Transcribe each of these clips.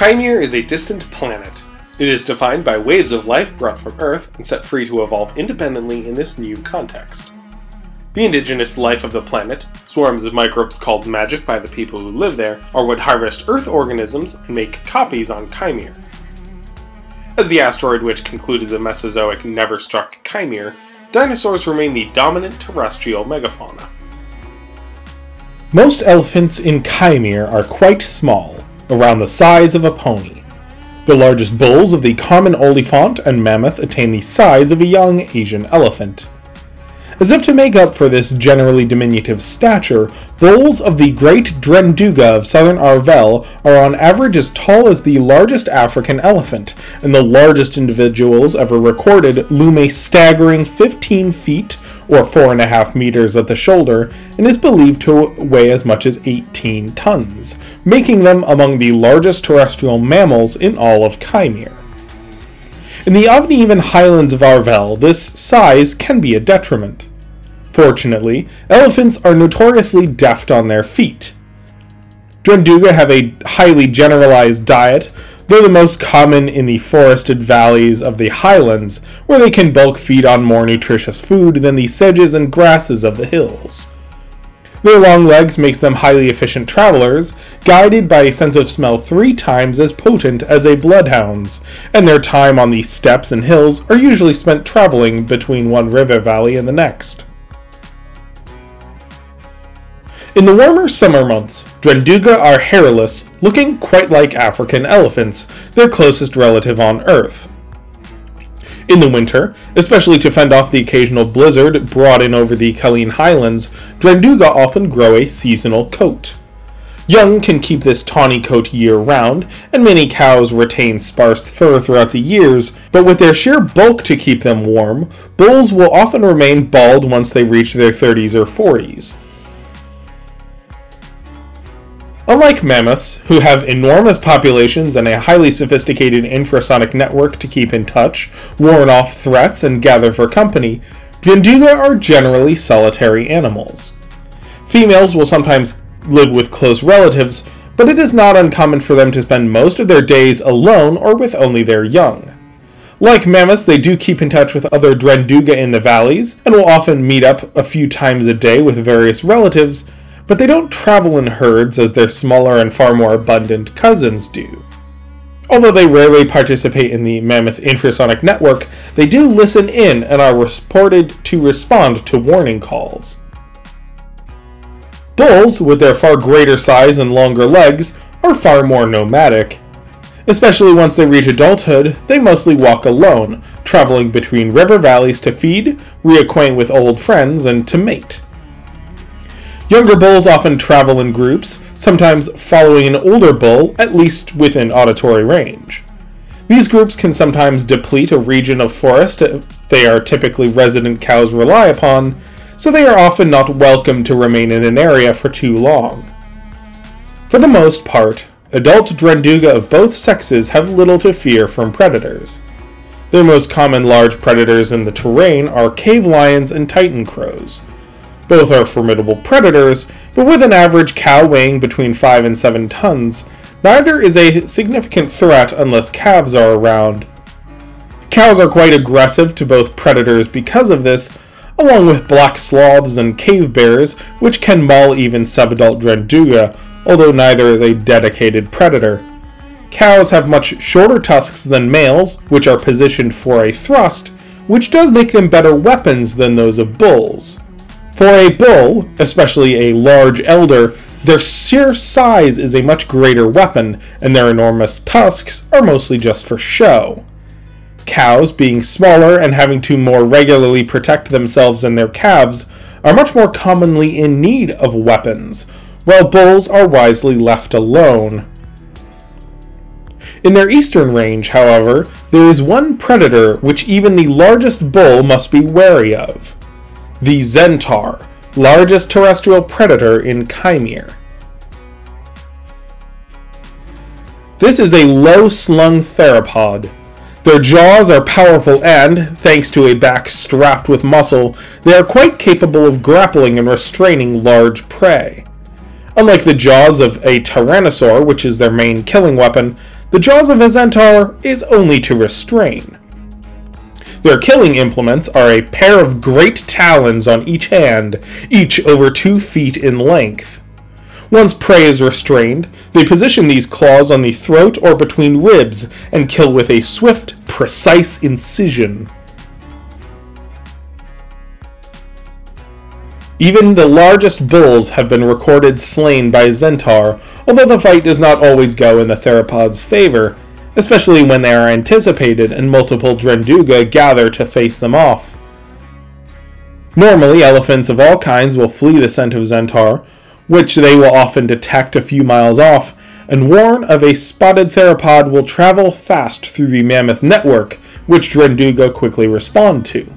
Khymere is a distant planet. It is defined by waves of life brought from Earth and set free to evolve independently in this new context. The indigenous life of the planet, swarms of microbes called magic by the people who live there, are what harvest Earth organisms and make copies on Khymere. As the asteroid which concluded the Mesozoic never struck Khymere, dinosaurs remain the dominant terrestrial megafauna. Most elephants in Khymere are quite small, around the size of a pony. The largest bulls of the common oliphant and mammoth attain the size of a young Asian elephant. As if to make up for this generally diminutive stature, bulls of the Great Drenduga of southern Arvel are on average as tall as the largest African elephant, and the largest individuals ever recorded loom a staggering 15 feet or 4.5 meters at the shoulder, and is believed to weigh as much as 18 tons, making them among the largest terrestrial mammals in all of Khymere. In the uneven highlands of Arvel, this size can be a detriment. Fortunately, elephants are notoriously deft on their feet. Drenduga have a highly generalized diet, though the most common in the forested valleys of the highlands, where they can bulk feed on more nutritious food than the sedges and grasses of the hills. Their long legs makes them highly efficient travelers, guided by a sense of smell 3 times as potent as a bloodhound's, and their time on the steppes and hills are usually spent traveling between one river valley and the next. In the warmer summer months, Drenduga are hairless, looking quite like African elephants, their closest relative on Earth. In the winter, especially to fend off the occasional blizzard brought in over the Kaline Highlands, Drenduga often grow a seasonal coat. Young can keep this tawny coat year-round, and many cows retain sparse fur throughout the years, but with their sheer bulk to keep them warm, bulls will often remain bald once they reach their 30s or 40s. Unlike mammoths, who have enormous populations and a highly sophisticated infrasonic network to keep in touch, warn off threats, and gather for company, Drenduga are generally solitary animals. Females will sometimes live with close relatives, but it is not uncommon for them to spend most of their days alone or with only their young. Like mammoths, they do keep in touch with other Drenduga in the valleys, and will often meet up a few times a day with various relatives, but they don't travel in herds as their smaller and far more abundant cousins do. Although they rarely participate in the mammoth infrasonic network, they do listen in and are reported to respond to warning calls. Bulls, with their far greater size and longer legs, are far more nomadic. Especially once they reach adulthood, they mostly walk alone, traveling between river valleys to feed, reacquaint with old friends, and to mate. Younger bulls often travel in groups, sometimes following an older bull, at least within auditory range. These groups can sometimes deplete a region of forest they are typically resident cows rely upon, so they are often not welcome to remain in an area for too long. For the most part, adult Drenduga of both sexes have little to fear from predators. Their most common large predators in the terrain are cave lions and Titan crows. Both are formidable predators, but with an average cow weighing between 5 and 7 tons, neither is a significant threat unless calves are around. Cows are quite aggressive to both predators because of this, along with black sloths and cave bears, which can maul even subadult Drenduga, although neither is a dedicated predator. Cows have much shorter tusks than males, which are positioned for a thrust, which does make them better weapons than those of bulls. For a bull, especially a large elder, their sheer size is a much greater weapon, and their enormous tusks are mostly just for show. Cows, being smaller and having to more regularly protect themselves and their calves, are much more commonly in need of weapons, while bulls are wisely left alone. In their eastern range, however, there is one predator which even the largest bull must be wary of: the Zentaur, largest terrestrial predator in Khymere. This is a low-slung theropod. Their jaws are powerful and, thanks to a back strapped with muscle, they are quite capable of grappling and restraining large prey. Unlike the jaws of a tyrannosaur, which is their main killing weapon, The jaws of a Zentaur is only to restrain. Their killing implements are a pair of great talons on each hand, each over 2 feet in length. Once prey is restrained, they position these claws on the throat or between ribs and kill with a swift, precise incision. Even the largest bulls have been recorded slain by Zentaur, although the fight does not always go in the theropod's favor, especially when they are anticipated and multiple Drenduga gather to face them off. Normally, elephants of all kinds will flee the scent of Zentaur, which they will often detect a few miles off, and warn of a spotted theropod will travel fast through the mammoth network, which Drenduga quickly respond to.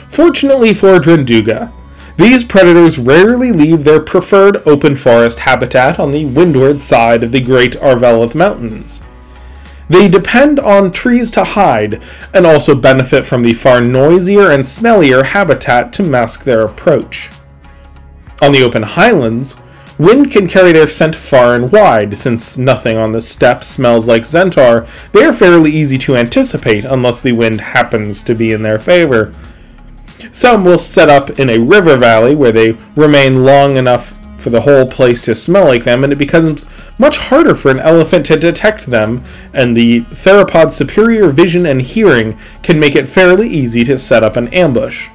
Fortunately for Drenduga, these predators rarely leave their preferred open forest habitat on the windward side of the Great Arvelith Mountains. They depend on trees to hide, and also benefit from the far noisier and smellier habitat to mask their approach. On the open highlands, wind can carry their scent far and wide. Since nothing on the steppe smells like Zentaur, they are fairly easy to anticipate unless the wind happens to be in their favor. Some will set up in a river valley where they remain long enough for the whole place to smell like them, and it becomes much harder for an elephant to detect them, and the theropod's superior vision and hearing can make it fairly easy to set up an ambush.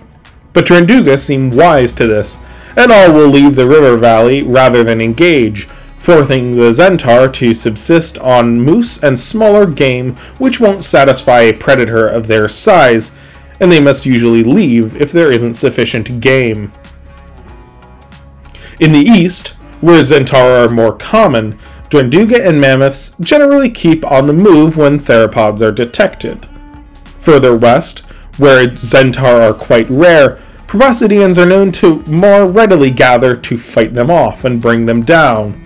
But Drenduga seem wise to this, and all will leave the river valley rather than engage, forcing the Zentaur to subsist on moose and smaller game which won't satisfy a predator of their size, and they must usually leave if there isn't sufficient game. In the east, where Zentaur are more common, Drenduga and mammoths generally keep on the move when theropods are detected. Further west, where Zentaur are quite rare, Proboscideans are known to more readily gather to fight them off and bring them down.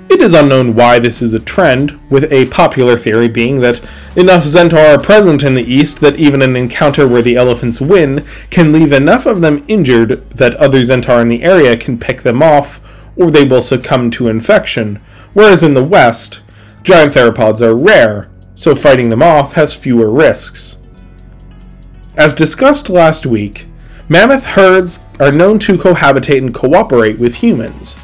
It is unknown why this is a trend, with a popular theory being that enough Zentaur are present in the east that even an encounter where the elephants win can leave enough of them injured that other Zentaur in the area can pick them off, or they will succumb to infection, whereas in the west, giant theropods are rare, so fighting them off has fewer risks. As discussed last week, mammoth herds are known to cohabitate and cooperate with humans.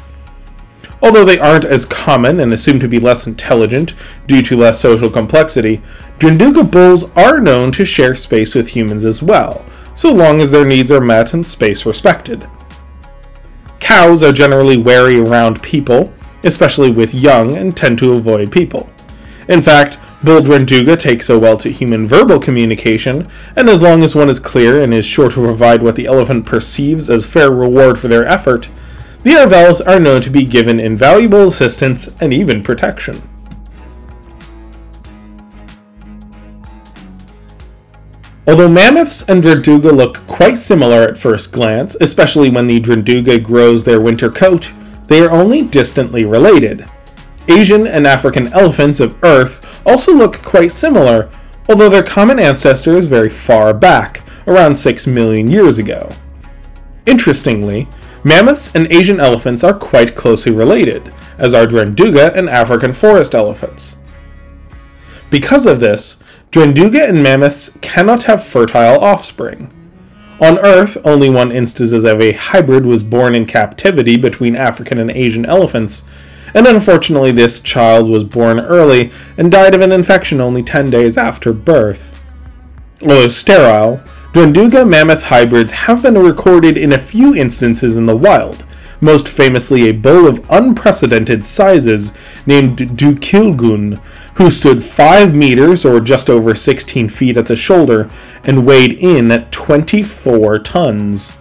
Although they aren't as common and assumed to be less intelligent due to less social complexity, Drenduga bulls are known to share space with humans as well, so long as their needs are met and space respected. Cows are generally wary around people, especially with young, and tend to avoid people. In fact, Bull Drenduga take so well to human verbal communication, and as long as one is clear and is sure to provide what the elephant perceives as fair reward for their effort, the Arvelith are known to be given invaluable assistance and even protection. Although mammoths and Drenduga look quite similar at first glance, especially when the Drenduga grows their winter coat, they are only distantly related. Asian and African elephants of Earth also look quite similar, although their common ancestor is very far back, around 6 million years ago. Interestingly, mammoths and Asian elephants are quite closely related, as are Drenduga and African forest elephants. Because of this, Drenduga and mammoths cannot have fertile offspring. On Earth, only one instance of a hybrid was born in captivity between African and Asian elephants, and unfortunately this child was born early and died of an infection only 10 days after birth. Although sterile, Drenduga mammoth hybrids have been recorded in a few instances in the wild, most famously a bull of unprecedented sizes named Dukilgun, who stood 5 meters or just over 16 feet at the shoulder and weighed in at 24 tons.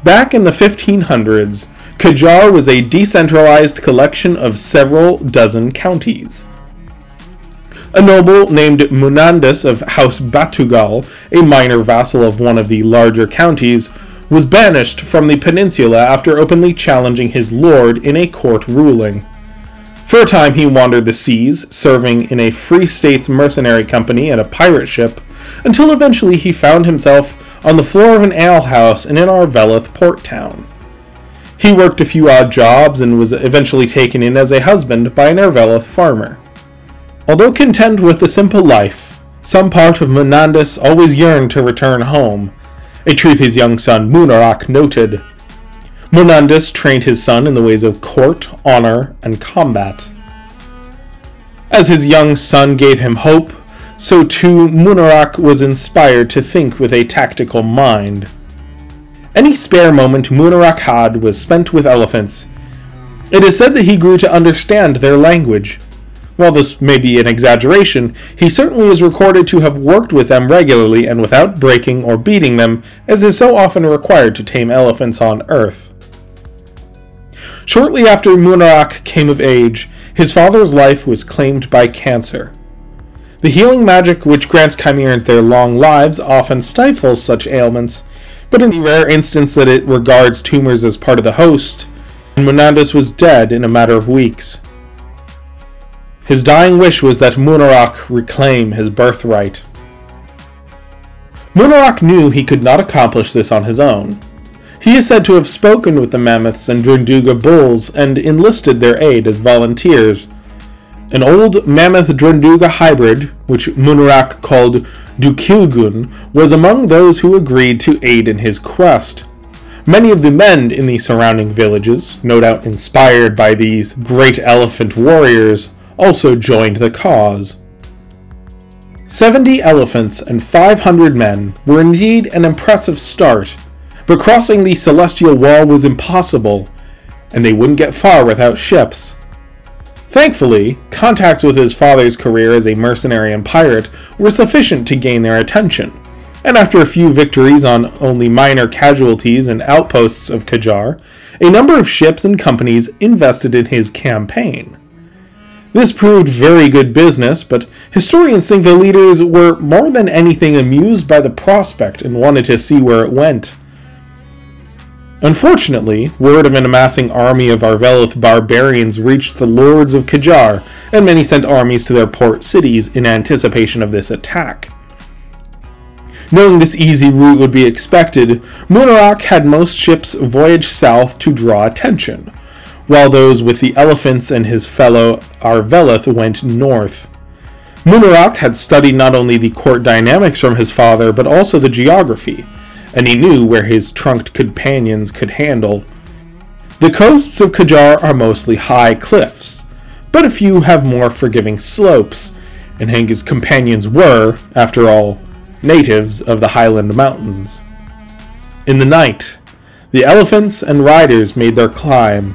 Back in the 1500s, Qajar was a decentralized collection of several dozen counties. A noble named Munandus of House Batugal, a minor vassal of one of the larger counties, was banished from the peninsula after openly challenging his lord in a court ruling. For a time he wandered the seas, serving in a Free States mercenary company and a pirate ship, until eventually he found himself on the floor of an alehouse in an Arvelith port town. He worked a few odd jobs and was eventually taken in as a husband by an Arveleth farmer. Although content with the simple life, some part of Menandus always yearned to return home, a truth his young son Munarak noted. Menandus trained his son in the ways of court, honor, and combat. As his young son gave him hope, so too Munarak was inspired to think with a tactical mind. Any spare moment Munarak had was spent with elephants. It is said that he grew to understand their language. While this may be an exaggeration, he certainly is recorded to have worked with them regularly and without breaking or beating them, as is so often required to tame elephants on Earth. Shortly after Munarak came of age, his father's life was claimed by cancer. The healing magic which grants Chimerans their long lives often stifles such ailments, but in the rare instance that it regards tumors as part of the host, Menandus was dead in a matter of weeks. His dying wish was that Munarak reclaim his birthright. Munarak knew he could not accomplish this on his own. He is said to have spoken with the mammoths and Drenduga bulls and enlisted their aid as volunteers. An old mammoth-Drenduga hybrid, which Munarak called Dukilgun, was among those who agreed to aid in his quest. Many of the men in the surrounding villages, no doubt inspired by these great elephant warriors, also joined the cause. 70 elephants and 500 men were indeed an impressive start, but crossing the Celestial Wall was impossible, and they wouldn't get far without ships. Thankfully, contacts with his father's career as a mercenary and pirate were sufficient to gain their attention, and after a few victories on only minor casualties and outposts of Qajar, a number of ships and companies invested in his campaign. This proved very good business, but historians think the leaders were more than anything amused by the prospect and wanted to see where it went. Unfortunately, word of an amassing army of Arveleth barbarians reached the lords of Qajar, and many sent armies to their port cities in anticipation of this attack. Knowing this easy route would be expected, Munarak had most ships voyage south to draw attention, while those with the elephants and his fellow Arveleth went north. Munarak had studied not only the court dynamics from his father, but also the geography, and he knew where his trunked companions could handle. The coasts of Qajar are mostly high cliffs, but a few have more forgiving slopes, and his companions were, after all, natives of the highland mountains. In the night, the elephants and riders made their climb.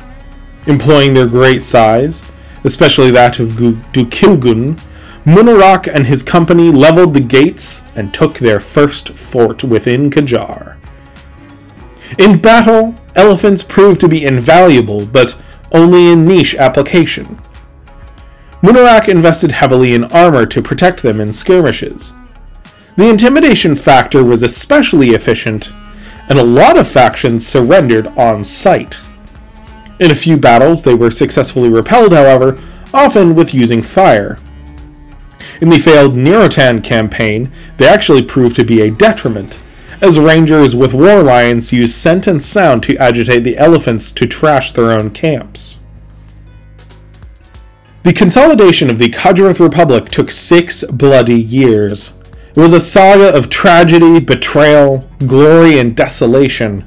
Employing their great size, especially that of Dukilgun, Munarak and his company leveled the gates and took their first fort within Qajar. In battle, elephants proved to be invaluable, but only in niche application. Munarak invested heavily in armor to protect them in skirmishes. The intimidation factor was especially efficient, and a lot of factions surrendered on sight. In a few battles, they were successfully repelled, however, often with using fire. In the failed Nerotan campaign, they actually proved to be a detriment, as rangers with war lions used scent and sound to agitate the elephants to trash their own camps. The consolidation of the Qajareth Republic took 6 bloody years. It was a saga of tragedy, betrayal, glory, and desolation.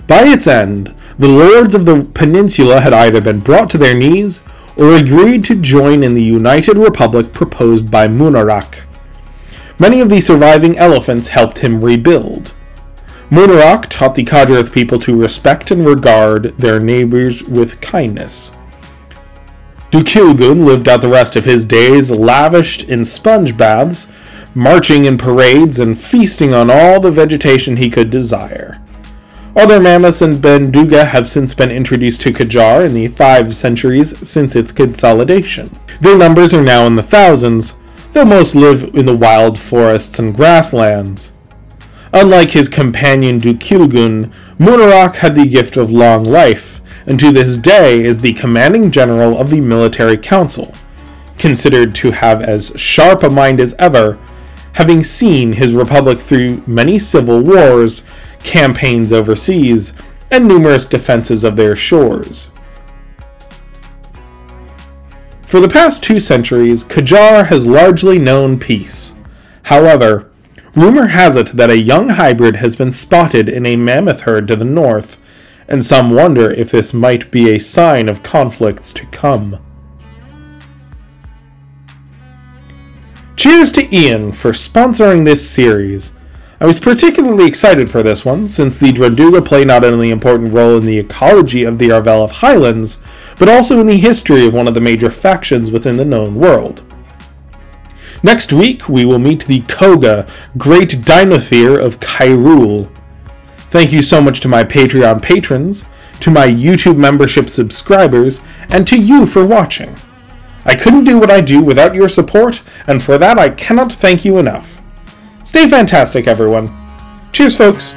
By its end, the lords of the peninsula had either been brought to their knees or agreed to join in the united republic proposed by Munarak. Many of the surviving elephants helped him rebuild. Munarak taught the Qajareth people to respect and regard their neighbors with kindness. Dukilgun lived out the rest of his days lavished in sponge baths, marching in parades, and feasting on all the vegetation he could desire. Other mammoths and Benduga have since been introduced to Qajar in the 5 centuries since its consolidation. Their numbers are now in the thousands, though most live in the wild forests and grasslands. Unlike his companion Dukilgun, Munarak had the gift of long life, and to this day is the commanding general of the military council, considered to have as sharp a mind as ever, having seen his republic through many civil wars, campaigns overseas, and numerous defenses of their shores. For the past 2 centuries, Qajar has largely known peace. However, rumor has it that a young hybrid has been spotted in a mammoth herd to the north, and some wonder if this might be a sign of conflicts to come. Cheers to Ian for sponsoring this series. I was particularly excited for this one, since the Drenduga play not only an important role in the ecology of the Arveleth Highlands, but also in the history of one of the major factions within the known world. Next week, we will meet the Koga, Great Dinothere of Kyrule. Thank you so much to my Patreon patrons, to my YouTube membership subscribers, and to you for watching. I couldn't do what I do without your support, and for that I cannot thank you enough. Stay fantastic, everyone. Cheers, folks.